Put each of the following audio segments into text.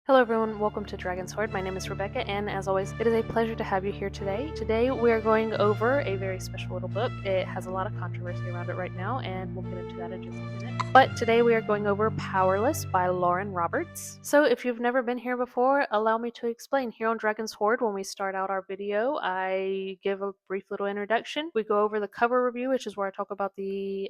Hello everyone, welcome to Dragon's Hoard. My name is Rebecca, and as always, it is a pleasure to have you here today. Today we are going over a very special little book. It has a lot of controversy around it right now, and we'll get into that in just a minute. But today we are going over Powerless by Lauren Roberts. So if you've never been here before, allow me to explain. Here on Dragon's Hoard, when we start out our video, I give a brief little introduction. We go over the cover review, which is where I talk about the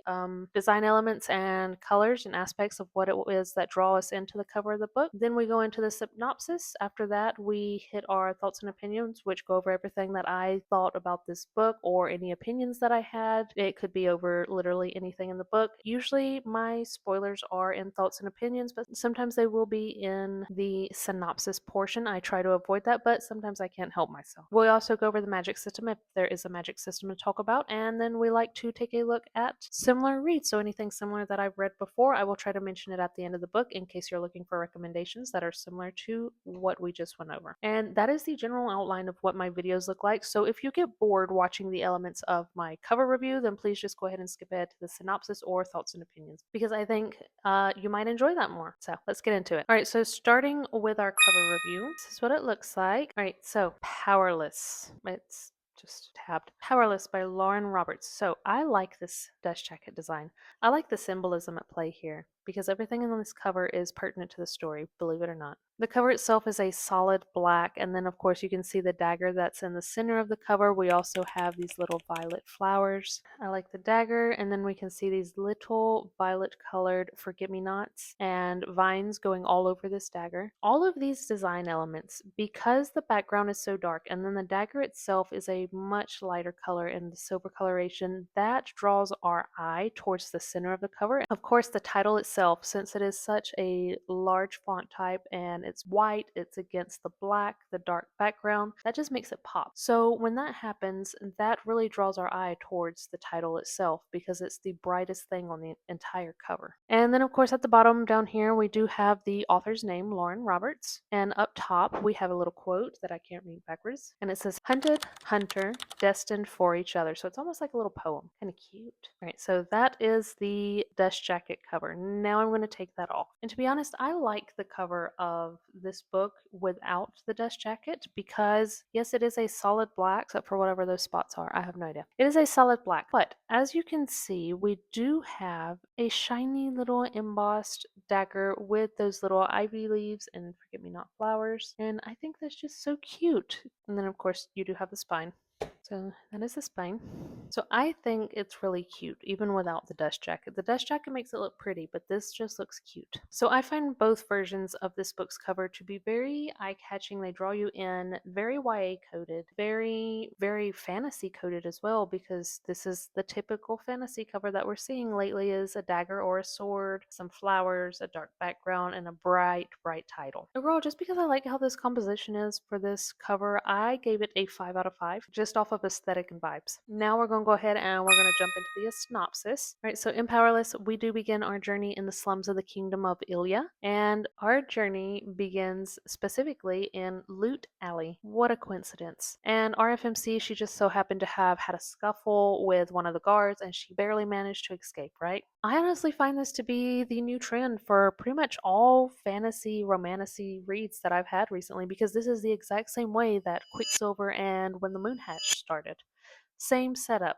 design elements and colors and aspects of what it is that draw us into the cover of the book. Then we go into the synopsis. After that, we hit our thoughts and opinions, which go over everything that I thought about this book or any opinions that I had. It could be over literally anything in the book. Usually my spoilers are in thoughts and opinions, but sometimes they will be in the synopsis portion. I try to avoid that, but sometimes I can't help myself. We also go over the magic system if there is a magic system to talk about, and then we like to take a look at similar reads. So anything similar that I've read before, I will try to mention it at the end of the book in case you're looking for recommendations that are similar to what we just went over. And that is the general outline of what my videos look like. So if you get bored watching the elements of my cover review, then please just go ahead and skip ahead to the synopsis or thoughts and opinions, because I think you might enjoy that more. So let's get into it. All right, so starting with our cover review, this is what it looks like. All right, so Powerless. It's just tabbed. Powerless by Lauren Roberts. So I like this dust jacket design. I like the symbolism at play here because everything on this cover is pertinent to the story, believe it or not. The cover itself is a solid black, and then of course you can see the dagger that's in the center of the cover. We also have these little violet flowers. I like the dagger, and then we can see these little violet colored forget-me-nots and vines going all over this dagger. All of these design elements, because the background is so dark, and then the dagger itself is a much lighter color in the silver coloration, that draws our eye towards the center of the cover. Of course, the title itself, since it is such a large font type and it's white, it's against the black, the dark background, that just makes it pop. So when that happens, that really draws our eye towards the title itself because it's the brightest thing on the entire cover. And then of course at the bottom down here we do have the author's name, Lauren Roberts, and up top we have a little quote that I can't read backwards, and it says, "Hunted, hunter, destined for each other." So it's almost like a little poem. Kind of cute. All right, so that is the dust jacket cover. Now I'm going to take that off. And to be honest, I like the cover of this book without the dust jacket because, yes, it is a solid black, except for whatever those spots are. I have no idea. It is a solid black, but as you can see, we do have a shiny little embossed dagger with those little ivy leaves and forget-me-not flowers, and I think that's just so cute. And then, of course, you do have the spine. So that is the spine. So I think it's really cute, even without the dust jacket. The dust jacket makes it look pretty, but this just looks cute. So I find both versions of this book's cover to be very eye-catching. They draw you in, very YA coded, very, very fantasy coded as well, because this is the typical fantasy cover that we're seeing lately is a dagger or a sword, some flowers, a dark background, and a bright, bright title. Overall, just because I like how this composition is for this cover, I gave it a 5 out of 5, just off of aesthetic and vibes. Now we're going to go ahead and we're going to jump into the synopsis. All right, so in Powerless, we do begin our journey in the slums of the kingdom of Ilya, and our journey begins specifically in Loot Alley. What a coincidence. And our FMC, she just so happened to have had a scuffle with one of the guards, and she barely managed to escape, right? I honestly find this to be the new trend for pretty much all fantasy, romantasy reads that I've had recently, because this is the exact same way that Quicksilver and When the Moon Hatched started. Same setup.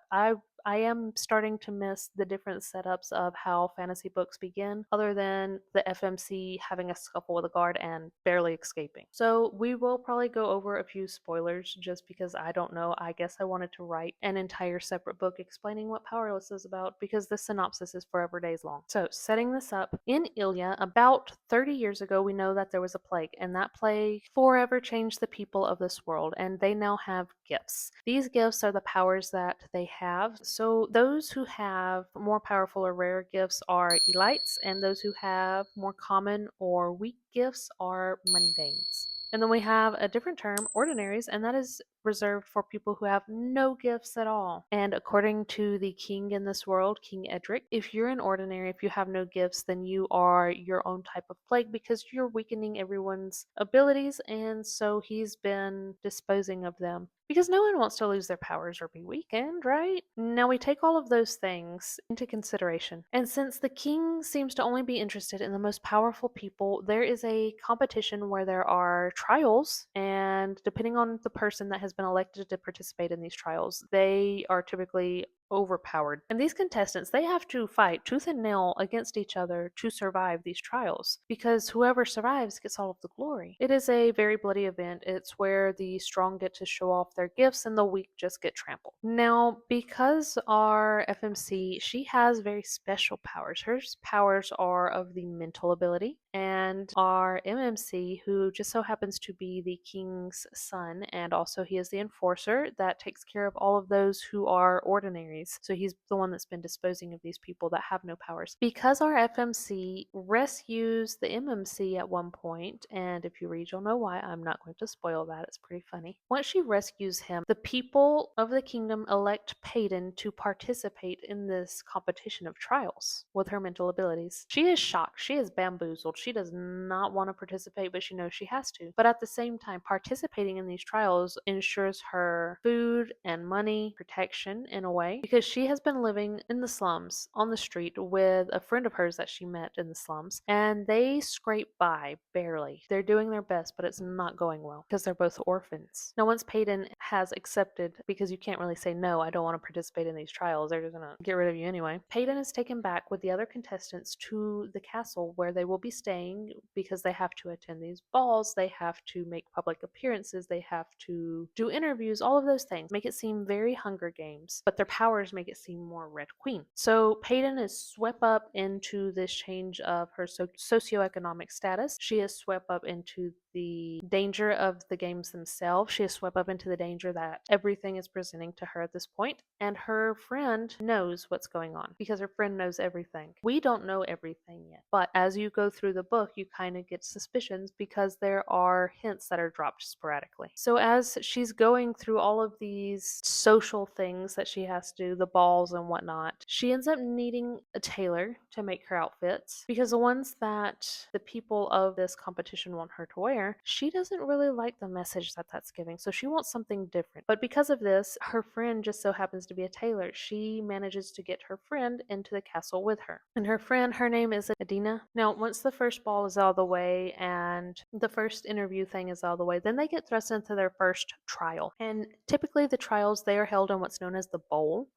I am starting to miss the different setups of how fantasy books begin, other than the FMC having a scuffle with a guard and barely escaping. So we will probably go over a few spoilers just because I don't know. I guess I wanted to write an entire separate book explaining what Powerless is about because the synopsis is forever days long. So setting this up, in Ilya, about 30 years ago, we know that there was a plague, and that plague forever changed the people of this world, and they now have gifts. These gifts are the powers that they have. So those who have more powerful or rare gifts are elites, and those who have more common or weak gifts are mundanes. And then we have a different term, ordinaries, and that is reserved for people who have no gifts at all. And according to the king in this world, King Edric, if you're an ordinary, if you have no gifts, then you are your own type of plague because you're weakening everyone's abilities, and so he's been disposing of them Because no one wants to lose their powers or be weakened, right? Now we take all of those things into consideration. And since the king seems to only be interested in the most powerful people, there is a competition where there are trials, and depending on the person that has been elected to participate in these trials, they are typically overpowered. And these contestants, they have to fight tooth and nail against each other to survive these trials, because whoever survives gets all of the glory. It is a very bloody event. It's where the strong get to show off their gifts and the weak just get trampled. Now, because our FMC, she has very special powers. Her powers are of the mental ability, and our MMC, who just so happens to be the king's son, and also he is the enforcer that takes care of all of those who are ordinaries. So he's the one that's been disposing of these people that have no powers. Because our FMC rescues the MMC at one point, and if you read, you'll know why. I'm not going to spoil that. It's pretty funny. Once she rescues him, the people of the kingdom elect Peyton to participate in this competition of trials with her mental abilities. She is shocked. She is bamboozled. She does not want to participate, but she knows she has to. But at the same time, participating in these trials ensures her food and money protection in a way, because she has been living in the slums on the street with a friend of hers that she met in the slums, and they scrape by barely. They're doing their best, but it's not going well because they're both orphans. Now, once Peyton has accepted, because you can't really say no, I don't want to participate in these trials, they're just gonna get rid of you anyway. Peyton is taken back with the other contestants to the castle where they will be staying, because they have to attend these balls, they have to make public appearances, they have to do interviews, all of those things make it seem very Hunger Games, but their powers make it seem more Red Queen. So Peyton is swept up into this change of her socioeconomic status. She is swept up into the danger of the games themselves. She is swept up into the danger that everything is presenting to her at this point, and her friend knows what's going on because her friend knows everything. We don't know everything yet, but as you go through the book, you kind of get suspicions because there are hints that are dropped sporadically. So as she's going through all of these social things that she has to do, the balls and whatnot, she ends up needing a tailor to make her outfits, because the ones that the people of this competition want her to wear, she doesn't really like the message that that's giving, so she wants something different. But because of this, her friend just so happens to be a tailor. She manages to get her friend into the castle with her, and her friend, her name is Adina. Now, once the first ball is out of the way and the first interview thing is out of the way, then they get thrust into their first trial. And typically the trials, they are held in what's known as the bowl,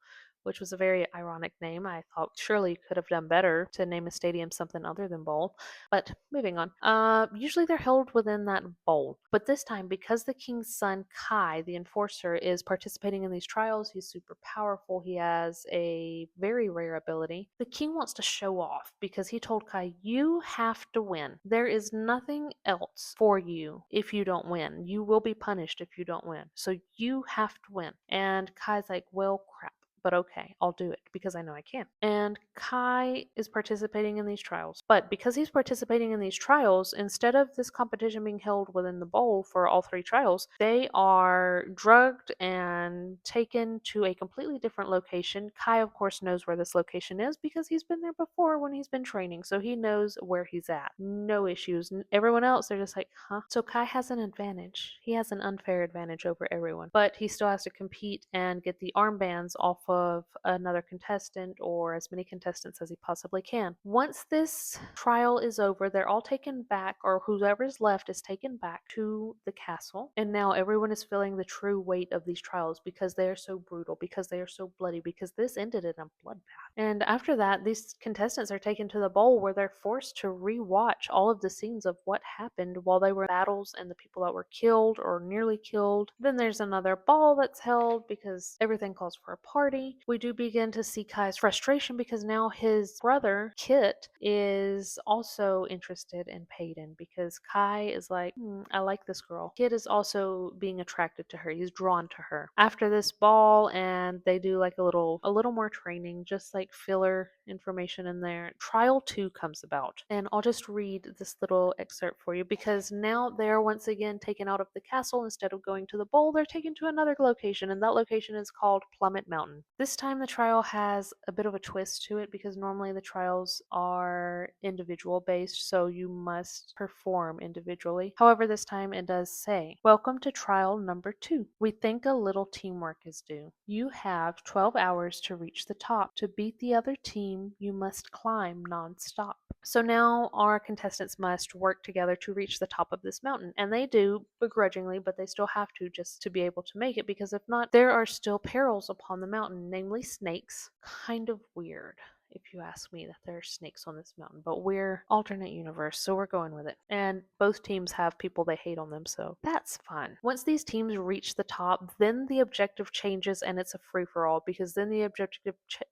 which was a very ironic name. I thought surely you could have done better to name a stadium something other than bowl. But moving on. Usually they're held within that bowl. But this time, because the king's son, Kai, the enforcer, is participating in these trials, he's super powerful. He has a very rare ability. The king wants to show off because he told Kai, you have to win. There is nothing else for you if you don't win. You will be punished if you don't win. So you have to win. And Kai's like, well, crap. But okay, I'll do it because I know I can. And Kai is participating in these trials. But because he's participating in these trials, instead of this competition being held within the bowl for all three trials, they are drugged and taken to a completely different location. Kai, of course, knows where this location is because he's been there before when he's been training, so he knows where he's at. No issues. Everyone else, they're just like, huh? So Kai has an advantage. He has an unfair advantage over everyone, but he still has to compete and get the armbands off of another contestant, or as many contestants as he possibly can. Once this trial is over, they're all taken back, or whoever's left is taken back to the castle, and now everyone is feeling the true weight of these trials because they are so brutal, because they are so bloody, because this ended in a bloodbath. And after that, these contestants are taken to the bowl where they're forced to re-watch all of the scenes of what happened while they were in battles and the people that were killed or nearly killed. Then there's another ball that's held because everything calls for a party. We do begin to see Kai's frustration because now his brother, Kit, is also interested in Peyton, because Kai is like, I like this girl. Kit is also being attracted to her. He's drawn to her. After this ball, and they do like a little more training, just like filler information in there, trial 2 comes about. And I'll just read this little excerpt for you, because now they're once again taken out of the castle. Instead of going to the bowl, they're taken to another location, and that location is called Plummet Mountain. This time the trial has a bit of a twist to it because normally the trials are individual based, so you must perform individually. However, this time it does say, "Welcome to trial number 2. We think a little teamwork is due. You have 12 hours to reach the top. To beat the other team, you must climb non-stop." So now our contestants must work together to reach the top of this mountain. And they do begrudgingly, but they still have to just to be able to make it, because if not, there are still perils upon the mountain, namely snakes. Kind of weird, if you ask me, that there are snakes on this mountain, but we're alternate universe, so we're going with it. And both teams have people they hate on them, so that's fun. Once these teams reach the top, then the objective changes and it's a free-for-all, because then the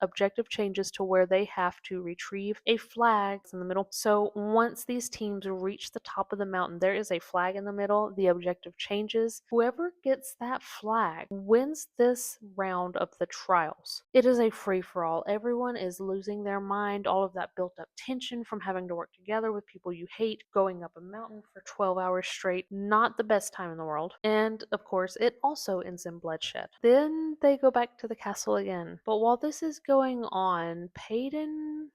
objective changes to where they have to retrieve a flag in the middle. So once these teams reach the top of the mountain, there is a flag in the middle. The objective changes. Whoever gets that flag wins this round of the trials. It is a free-for-all. Everyone is losing their mind. All of that built up tension from having to work together with people you hate, going up a mountain for 12 hours straight. Not the best time in the world. And of course, it also ends in bloodshed. Then they go back to the castle again. But while this is going on, Peyton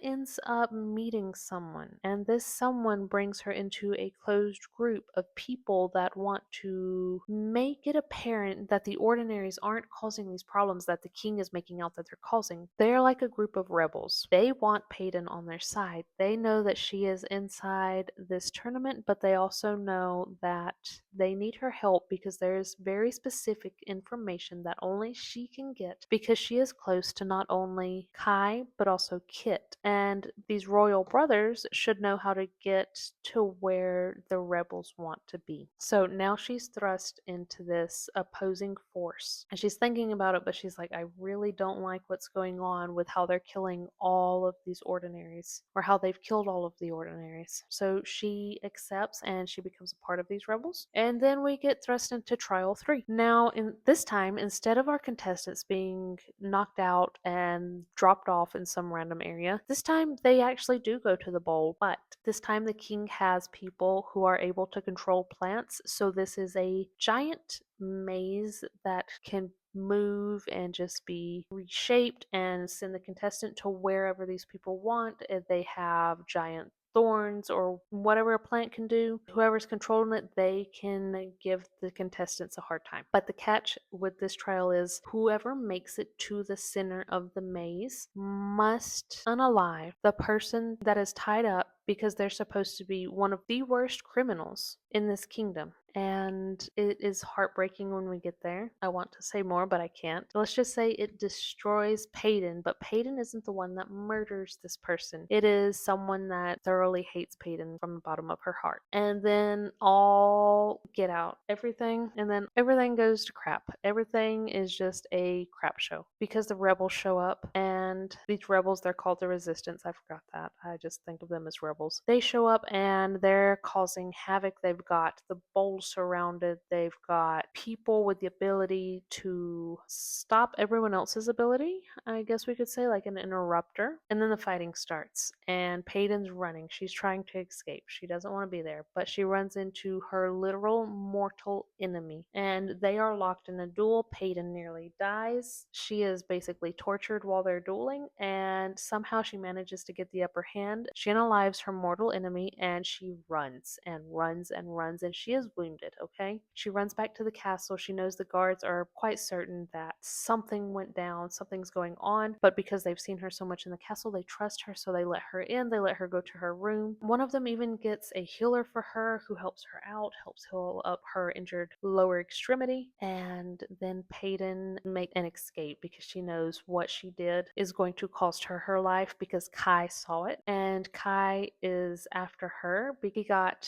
ends up meeting someone, and this someone brings her into a closed group of people that want to make it apparent that the ordinaries aren't causing these problems that the king is making out that they're causing. They're like a group of rebels. They want Peyton on their side. They know that she is inside this tournament, but they also know that they need her help because there's very specific information that only she can get, because she is close to not only Kai but also Kit. And these royal brothers should know how to get to where the rebels want to be. So now she's thrust into this opposing force. And she's thinking about it, but she's like, I really don't like what's going on with how they're killing all of these ordinaries, or how they've killed all of the ordinaries. So she accepts and she becomes a part of these rebels. And then we get thrust into trial 3. Now, in this time, instead of our contestants being knocked out and dropped off in some random area, this time they actually do go to the bowl, but this time the king has people who are able to control plants. So this is a giant maze that can move and just be reshaped and send the contestant to wherever these people want. They have giant thorns or whatever a plant can do. Whoever's controlling it, they can give the contestants a hard time. But the catch with this trial is whoever makes it to the center of the maze must unalive the person that is tied up, because they're supposed to be one of the worst criminals in this kingdom. And it is heartbreaking when we get there. I want to say more, but I can't. Let's just say it destroys Peyton, but Peyton isn't the one that murders this person. It is someone that thoroughly hates Peyton from the bottom of her heart. And then all get out everything, and then everything goes to crap. Everything is just a crap show because the rebels show up, and these rebels, they're called the Resistance. I forgot that. I just think of them as rebels. They show up and they're causing havoc. They've got the bowl surrounded. They've got people with the ability to stop everyone else's ability, I guess we could say, like an interrupter. And then the fighting starts, and Peyton's running. She's trying to escape. She doesn't want to be there, but she runs into her literal mortal enemy, and they are locked in a duel. Peyton nearly dies. She is basically tortured while they're dueling, and somehow she manages to get the upper hand. She unalives her mortal enemy, and she runs and runs and runs, and she is wounded, okay? She runs back to the castle. She knows the guards are quite certain that something went down, something's going on, but because they've seen her so much in the castle, they trust her, so they let her in. They let her go to her room. One of them even gets a healer for her who helps her out, helps heal up her injured lower extremity, and then Peyton make an escape because she knows what she did is going to cost her her life, because Kai saw it, and Kai is after her.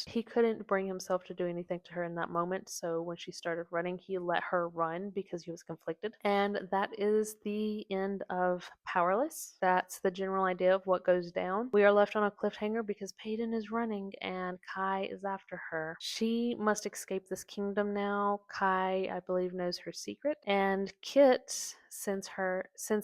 He couldn't bring himself to do anything to her in that moment, so when she started running, he let her run because he was conflicted. And that is the end of Powerless. That's the general idea of what goes down. We are left on a cliffhanger because Peyton is running and Kai is after her. She must escape this kingdom now. Kai, I believe, knows her secret, and Kit sends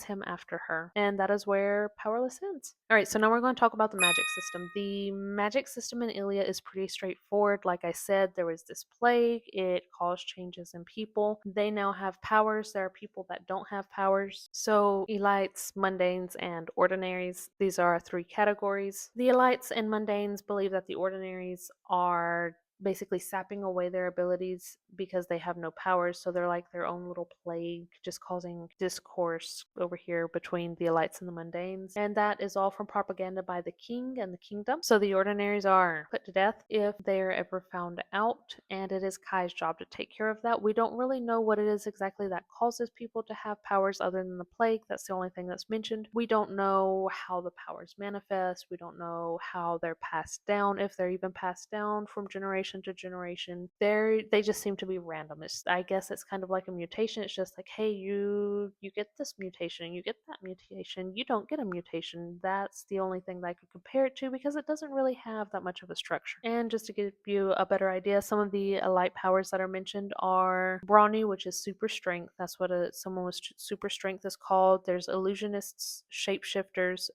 him after her. And that is where Powerless ends. Alright, so now we're going to talk about the magic system. The magic system in Ilia is pretty straightforward. Like I said, there was this plague, it caused changes in people. They now have powers. There are people that don't have powers. So elites, mundanes, and ordinaries. These are 3 categories. The elites and mundanes believe that the ordinaries are basically sapping away their abilities because they have no powers, so they're like their own little plague, just causing discourse over here between the elites and the mundanes. And that is all from propaganda by the king and the kingdom. So the ordinaries are put to death if they're ever found out, and it is Kai's job to take care of that. We don't really know what it is exactly that causes people to have powers other than the plague. That's the only thing that's mentioned. We don't know how the powers manifest. We don't know how they're passed down, if they're even passed down from generation to generation. They just seem to be random. I guess it's kind of like a mutation. It's just like, hey, you get this mutation, you get that mutation, you don't get a mutation. That's the only thing that I could compare it to, because it doesn't really have that much of a structure. And just to give you a better idea, some of the elite powers that are mentioned are brawny, which is super strength. That's what someone with super strength is called. There's illusionists, shapeshifters,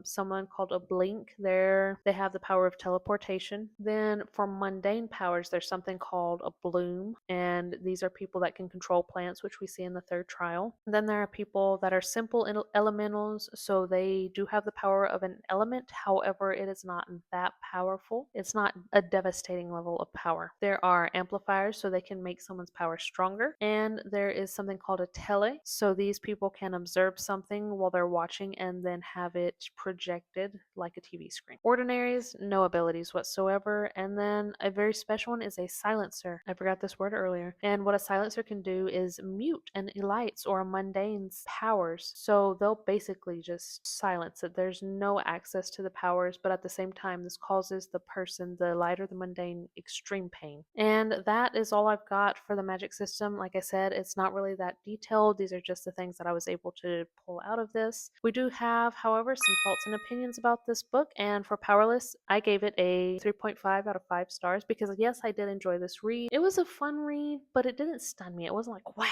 someone called a blink. They have the power of teleportation. Then for mundane powers, there's something called a bloom, and these are people that can control plants, which we see in the 3rd trial. And then there are people that are simple elementals, so they do have the power of an element. However, it is not that powerful. It's not a devastating level of power. There are amplifiers, so they can make someone's power stronger. And there is something called a tele, so these people can observe something while they're watching and then have it projected like a TV screen. Ordinaries, no abilities whatsoever. And then a very special one is a silencer. I forgot this word earlier. And what a silencer can do is mute an elite's or a mundane's powers. So they'll basically just silence it. There's no access to the powers, but at the same time, this causes the person, the elite or the mundane, extreme pain. And that is all I've got for the magic system. Like I said, it's not really that detailed. These are just the things that I was able to pull out of this. We do have, however, some thoughts and opinions about this book, and for Powerless, I gave it a 3.5 out of 5 stars because, yes, I did enjoy this read. It was a fun read, but it didn't stun me. It wasn't like, wow.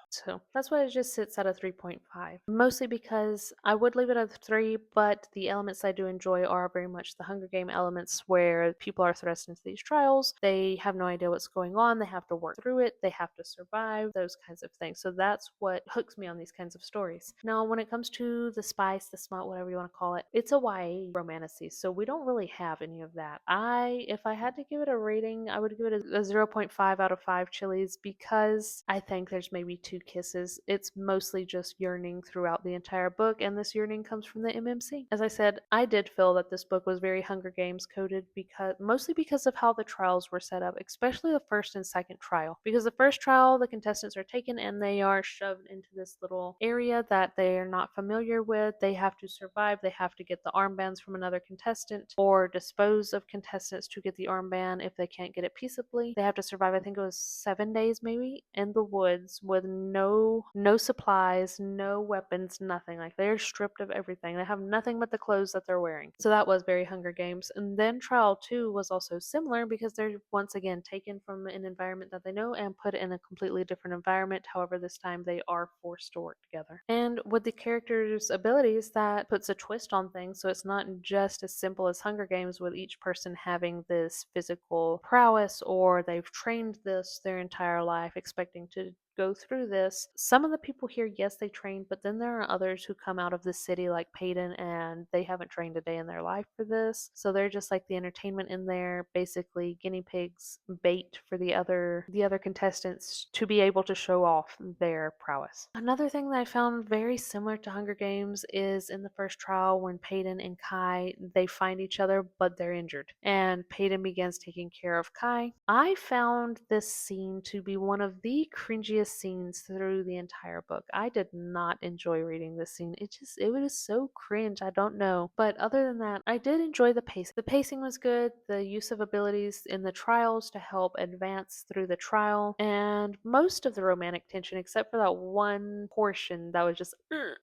So that's why it just sits at a 3.5. Mostly because I would leave it at a 3, but the elements I do enjoy are very much the Hunger Game elements where people are thrust into these trials. They have no idea what's going on. They have to work through it. They have to survive, those kinds of things. So that's what hooks me on these kinds of stories. Now, when it comes to the spice, the smut, whatever you want to call it, it's a YA romantasy, so we don't really have any of that. If I had to give it a rating, I would give it a 0.5 out of 5 chilies because I think there's maybe 2 kisses. It's mostly just yearning throughout the entire book, and this yearning comes from the MMC. As I said, I did feel that this book was very Hunger Games coded, mostly because of how the trials were set up, especially the 1st and 2nd trial. Because the 1st trial, the contestants are taken and they are shoved into this little area that they are not familiar with. They have to survive. They have to get the armbands from another contestant or dispose of contestants to get the armband if they can't get it peaceably. They have to survive, I think it was 7 days maybe, in the woods with no supplies, no weapons, nothing. Like, they're stripped of everything. They have nothing but the clothes that they're wearing. So that was very Hunger Games. And then trial 2 was also similar because they're once again taken from an environment that they know and put in a completely different environment. However, this time they are forced to work together. And with the characters' abilities, that puts a twist on things. So it's not just as simple as Hunger Games with each person having this physical prowess or they've trained this their entire life expecting to go through this. Some of the people here, yes, they trained, but then there are others who come out of the city like Peyton and they haven't trained a day in their life for this. So they're just like the entertainment in there, basically guinea pigs, bait for the other contestants to be able to show off their prowess. Another thing that I found very similar to Hunger Games is in the 1st trial when Peyton and Kai, they find each other but they're injured and Peyton begins taking care of Kai. I found this scene to be one of the cringiest scenes through the entire book. I did not enjoy reading this scene. It was so cringe. I don't know. But other than that, I did enjoy the pacing. The pacing was good. The use of abilities in the trials to help advance through the trial, and most of the romantic tension, except for that one portion that was just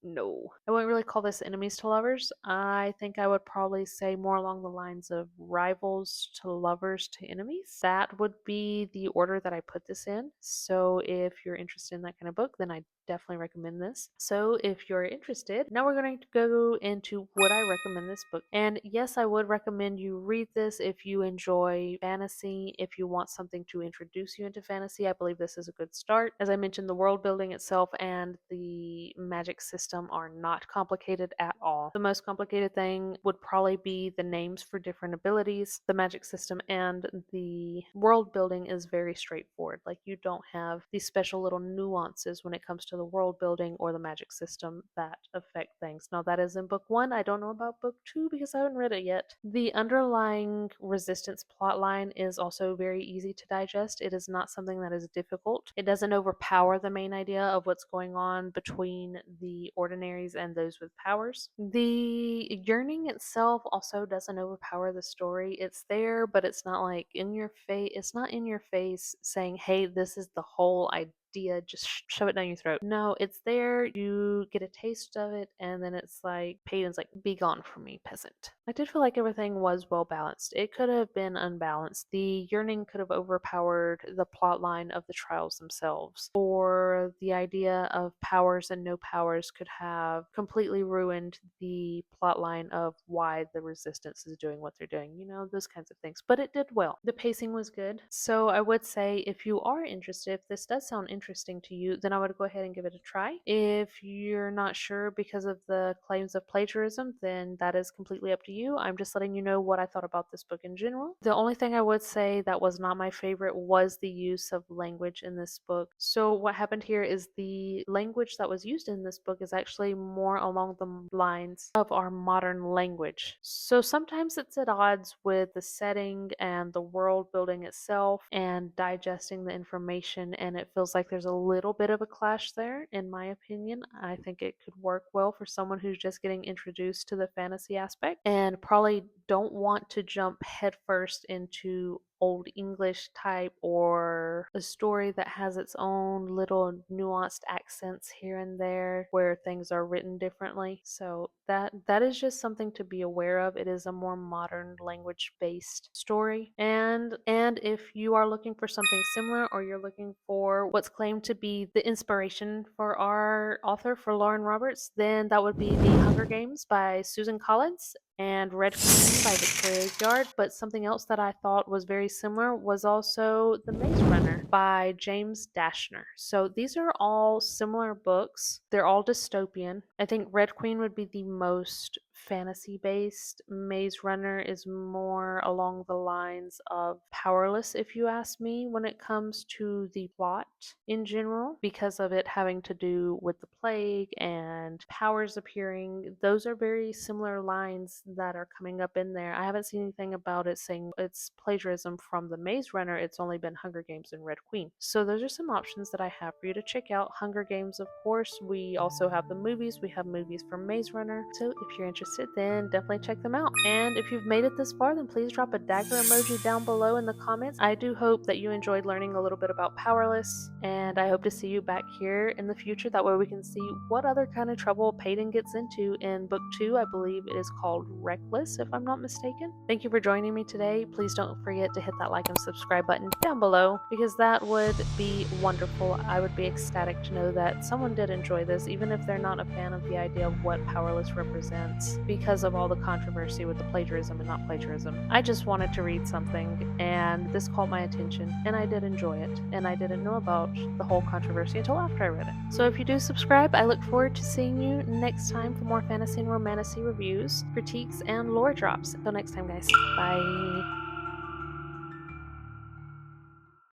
no. I wouldn't really call this enemies to lovers. I think I would probably say more along the lines of rivals to lovers to enemies. That would be the order that I put this in. So if you're interested in that kind of book, then I definitely recommend this. So if you're interested, now we're going to go into would I recommend this book. And yes, I would recommend you read this if you enjoy fantasy, if you want something to introduce you into fantasy. I believe this is a good start. As I mentioned, the world building itself and the magic system are not complicated at all. The most complicated thing would probably be the names for different abilities. The magic system and the world building is very straightforward. Like, you don't have these special little nuances when it comes to the world building or the magic system that affect things. Now, that is in book 1. I don't know about book 2 because I haven't read it yet. The underlying resistance plotline is also very easy to digest. It is not something that is difficult. It doesn't overpower the main idea of what's going on between the ordinaries and those with powers. The yearning itself also doesn't overpower the story. It's there, but it's not like in your face. It's not in your face saying, hey, this is the whole idea, just shove it down your throat. No, it's there, you get a taste of it, and then it's like Peyton's like, be gone from me, peasant. I did feel like everything was well balanced. It could have been unbalanced. The yearning could have overpowered the plot line of the trials themselves, or the idea of powers and no powers could have completely ruined the plot line of why the resistance is doing what they're doing, those kinds of things. But it did well. The pacing was good. So I would say if you are interested, if this does sound interesting to you, then I would go ahead and give it a try. If you're not sure because of the claims of plagiarism, then that is completely up to you. I'm just letting you know what I thought about this book in general. The only thing I would say that was not my favorite was the use of language in this book. So what happened here is the language that was used in this book is actually more along the lines of our modern language. So sometimes it's at odds with the setting and the world building itself and digesting the information, and it feels like there's a little bit of a clash there, in my opinion. I think it could work well for someone who's just getting introduced to the fantasy aspect and probably don't want to jump headfirst into Old English type or a story that has its own little nuanced accents here and there where things are written differently. So that is just something to be aware of. It is a more modern language based story. And if you are looking for something similar, or you're looking for what's claimed to be the inspiration for our author, for Lauren Roberts, then that would be The Hunger Games by Susan Collins and Red Queen by Victoria Yard. But something else that I thought was very similar was also The Maze Runner by James Dashner. So these are all similar books. They're all dystopian. I think Red Queen would be the most fantasy based. Maze Runner is more along the lines of Powerless, if you ask me, when it comes to the plot in general, because of it having to do with the plague and powers appearing. Those are very similar lines that are coming up in there. I haven't seen anything about it saying it's plagiarism from The Maze Runner. It's only been Hunger Games and Red Queen. So those are some options that I have for you to check out. Hunger Games, of course. We also have the movies. We have movies from Maze Runner. So if you're interested, then definitely check them out. And if you've made it this far, then please drop a dagger emoji down below in the comments. I do hope that you enjoyed learning a little bit about Powerless, and I hope to see you back here in the future. That way we can see what other kind of trouble Peyton gets into in book 2. I believe it is called Reckless, if I'm not mistaken. Thank you for joining me today. Please don't forget to hit that like and subscribe button down below, because that would be wonderful. I would be ecstatic to know that someone did enjoy this, even if they're not a fan of the idea of what Powerless represents, because of all the controversy with the plagiarism and not plagiarism. I just wanted to read something, and this caught my attention, and I did enjoy it, and I didn't know about the whole controversy until after I read it. So if you do subscribe, I look forward to seeing you next time for more fantasy and romantasy reviews, critiques, and lore drops. Until next time, guys. Bye.